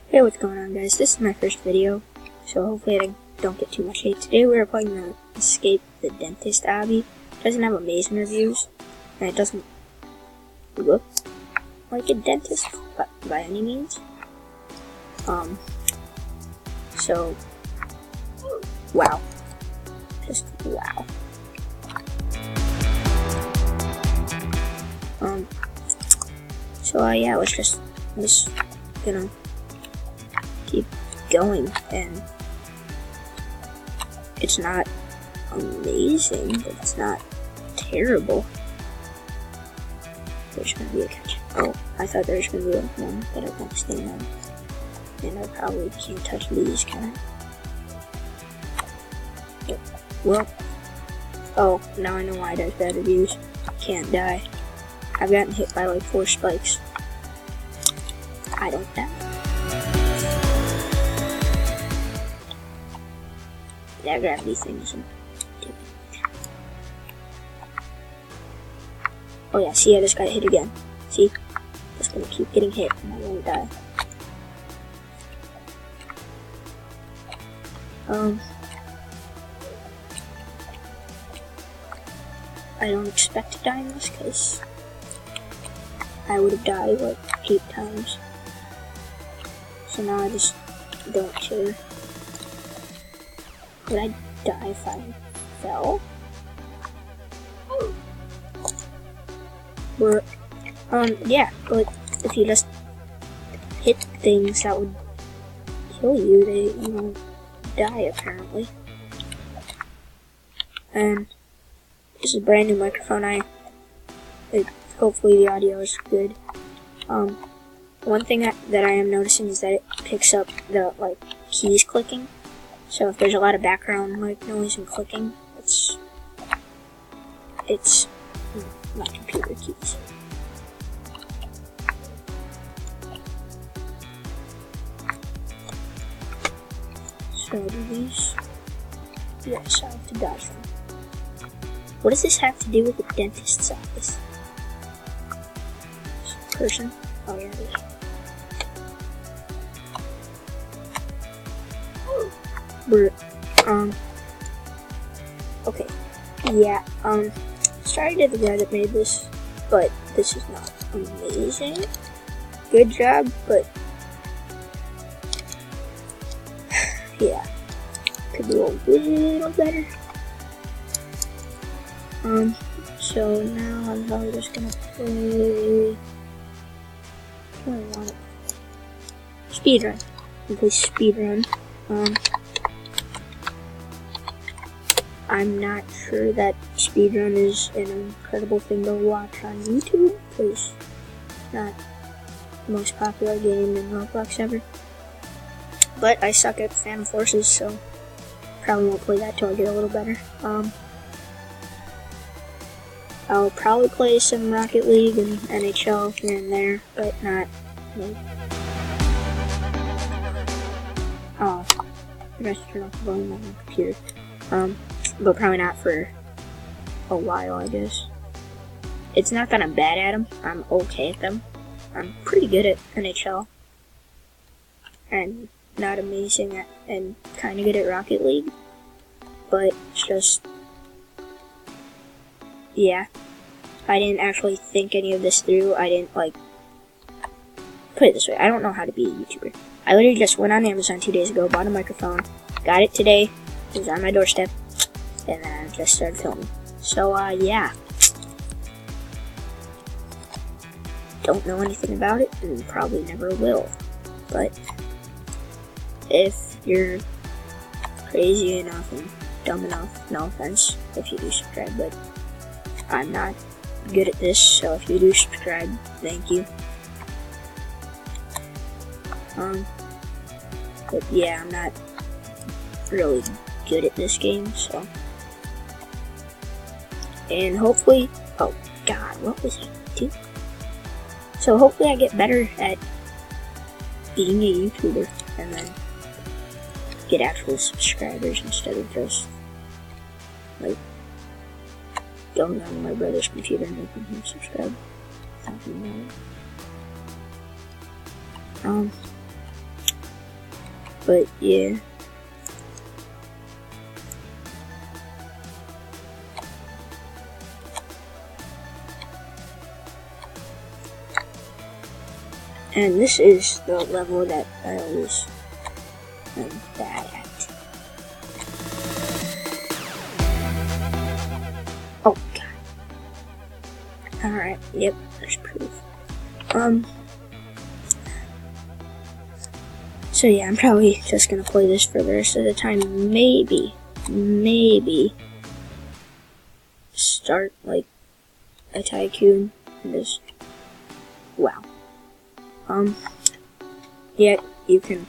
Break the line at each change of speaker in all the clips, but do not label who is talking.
Hey, what's going on, guys? This is my first video, so hopefully I don't get too much hate. Today we're playing the Escape the Dentist Obby. It doesn't have amazing reviews, and it doesn't look like a dentist by any means. So, wow. Just wow. Yeah, let's just gonna keep going, and it's not amazing, but it's not terrible. There's gonna be a catch. Oh, I thought there was gonna be one that I can't stand on, and I probably can't touch these, can I? Well, oh, now I know why it has bad reviews. Can't die. I've gotten hit by like 4 spikes. I don't die. That gravity thing isn't. Oh yeah, see, I just got hit again. See? Just gonna keep getting hit and I won't die. I don't expect to die in this case. I would have died like 8 times. So now I just don't care. Would I die if I fell? Or, yeah, but if you just hit things that would kill you, you won't die apparently. And this is a brand new microphone. Hopefully the audio is good. One thing that I am noticing is that it picks up the keys clicking. So if there's a lot of background noise and clicking, it's my computer keys. So do these? Yes, I have to dodge them. What does this have to do with the dentist's office? Person? Oh yeah, it is. Okay. Yeah, sorry to the guy that made this, but this is not amazing. Good job, but yeah, could do a little better. So now I'm probably just gonna play. I want it. Speedrun. We play speedrun. I'm not sure that speedrun is an incredible thing to watch on YouTube, because it's not the most popular game in Roblox ever. But I suck at Phantom Forces, so probably won't play that till I get a little better. I'll probably play some Rocket League and NHL here and there, but not me. Oh, I forgot to turn off the volume on my computer. But probably not for a while, I guess. It's not that I'm bad at them. I'm okay at them. I'm pretty good at NHL. And not amazing at, and kind of good at Rocket League. But it's just, yeah. I didn't actually think any of this through. I didn't, put it this way. I don't know how to be a YouTuber. I literally just went on Amazon 2 days ago, bought a microphone, got it today. It was on my doorstep. And then I just started filming. So, yeah. Don't know anything about it, and probably never will. But if you're crazy enough and dumb enough, no offense if you do subscribe, but I'm not good at this, so if you do subscribe, thank you. But yeah, I'm not really good at this game, so. And hopefully, oh god, what was I doing? So hopefully I get better at being a YouTuber, and then get actual subscribers instead of just, going on my brother's computer and making him subscribe. But yeah. And this is the level that I always am bad at. Oh god. Alright, yep, there's proof. So yeah, I'm probably just gonna play this for the rest of the time. Maybe start like a tycoon and just wow. Yeah, you can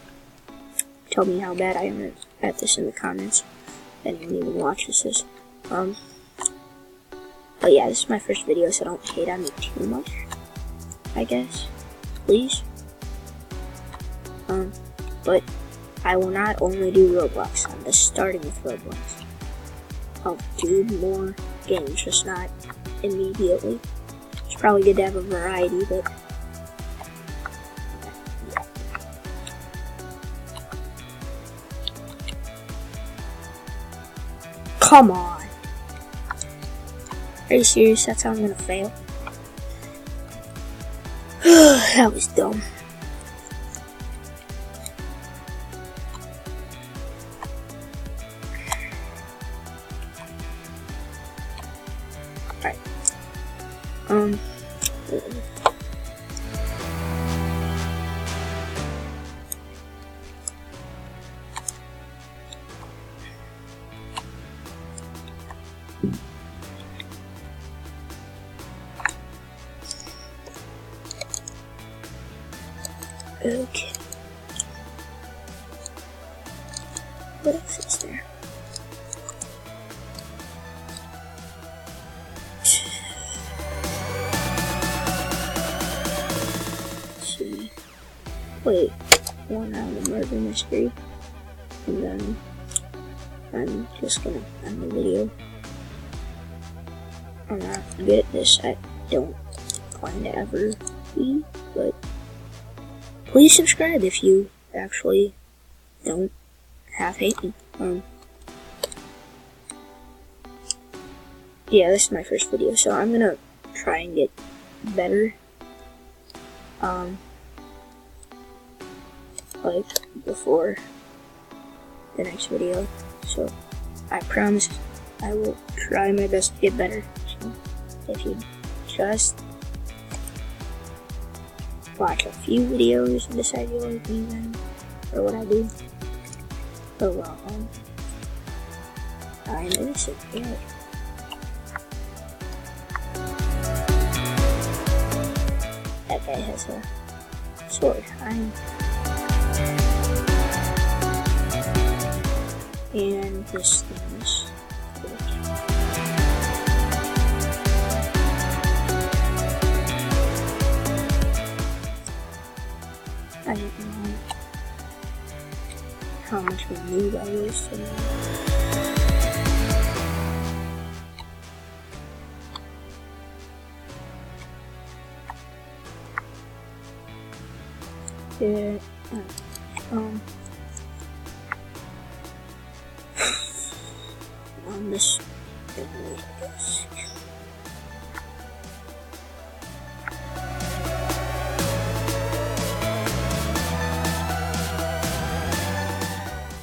tell me how bad I am at this in the comments. Anyone even watches this. But yeah, this is my first video, so don't hate on me too much, I guess. Please. But I will not only do Roblox. I'm just starting with Roblox. I'll do more games, just not immediately. It's probably good to have a variety, but come on. Are you serious? That's how I'm gonna fail? That was dumb. Alright. Okay. What else is there? Let's see. Wait, one round of murder mystery, and then I'm just gonna end the video. I'm not good at this. I don't plan to ever be, but please subscribe if you actually don't hate me. Yeah, this is my first video, so I'm gonna try and get better. Like before the next video. So I promise I will try my best to get better. So if you just watch a few videos and decide you like me then, or what I do. Oh well, I'm innocent, yeah. That guy has a sword. And this thing is I don't know how much of a noob I was today. Yeah, on this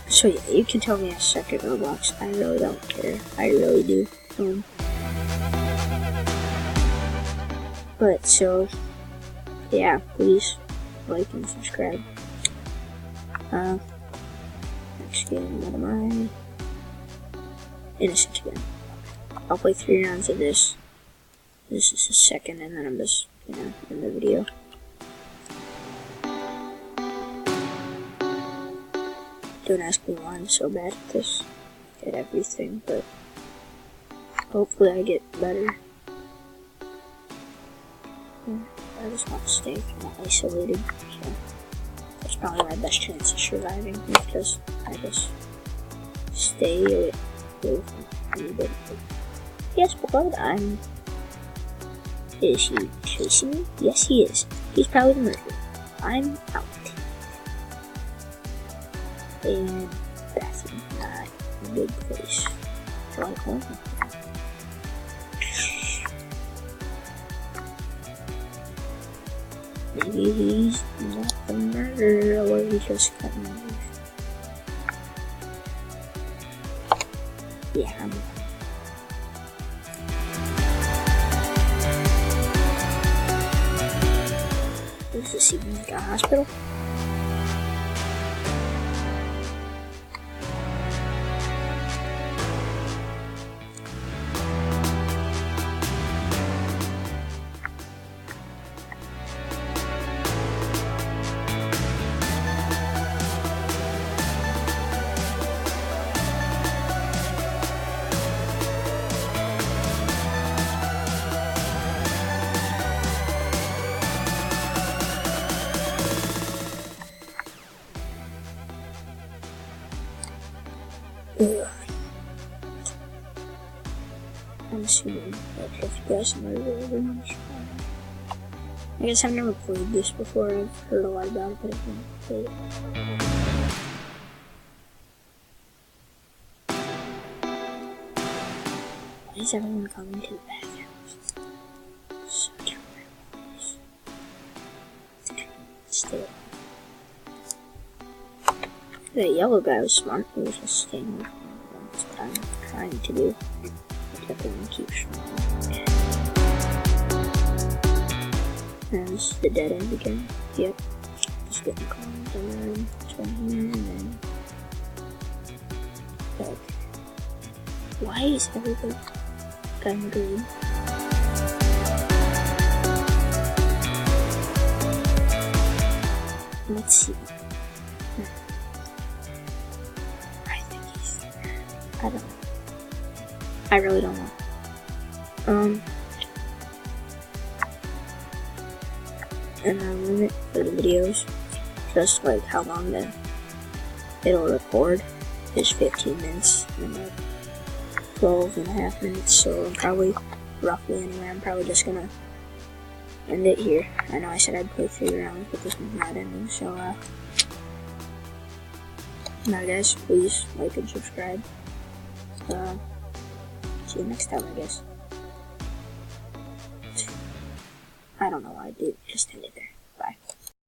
so yeah, you can tell me I suck at Roblox. I really don't care. I really do. But so yeah, please like and subscribe. Next game, what am I? Innocent again. I'll play 3 rounds of this. This is the second, and then I'm just gonna end the video. Don't ask me why I'm so bad at this, at everything, but hopefully I get better. I just want to stay isolated, so that's probably my best chance of surviving, because I just stay away from anybody. Yes, but is he chasing me? Yes, he is. He's probably the murderer. I'm out. And bathroom, not a big place. So I call it. Maybe he's not the murderer, or he just got murdered. Yeah, I'm wrong. Does this even like a hospital? Ugh. I'm assuming that if you guys know everyone's fine. I guess I've never played this before. I've heard a lot about it, but I've never played it. Why is everyone coming to the bathrooms? Such a weird place. Stay. The yellow guy was smart. He was just staying away from everyone. That's what I'm trying to do. Everyone keeps shrinking. And this is the dead end again. Yep. Just getting cars around. Turn here and then. Like, why is everybody going green? Let's see. I don't know. I really don't know. And the limit for the videos, just like how long it'll record, is 15 minutes and like 12.5 minutes. So I'm probably, roughly anyway, I'm probably just gonna end it here. I know I said I'd play 3 rounds, but this one's not ending. So now guys, please like and subscribe. See you next time, I guess. I don't know why I did, just end it there.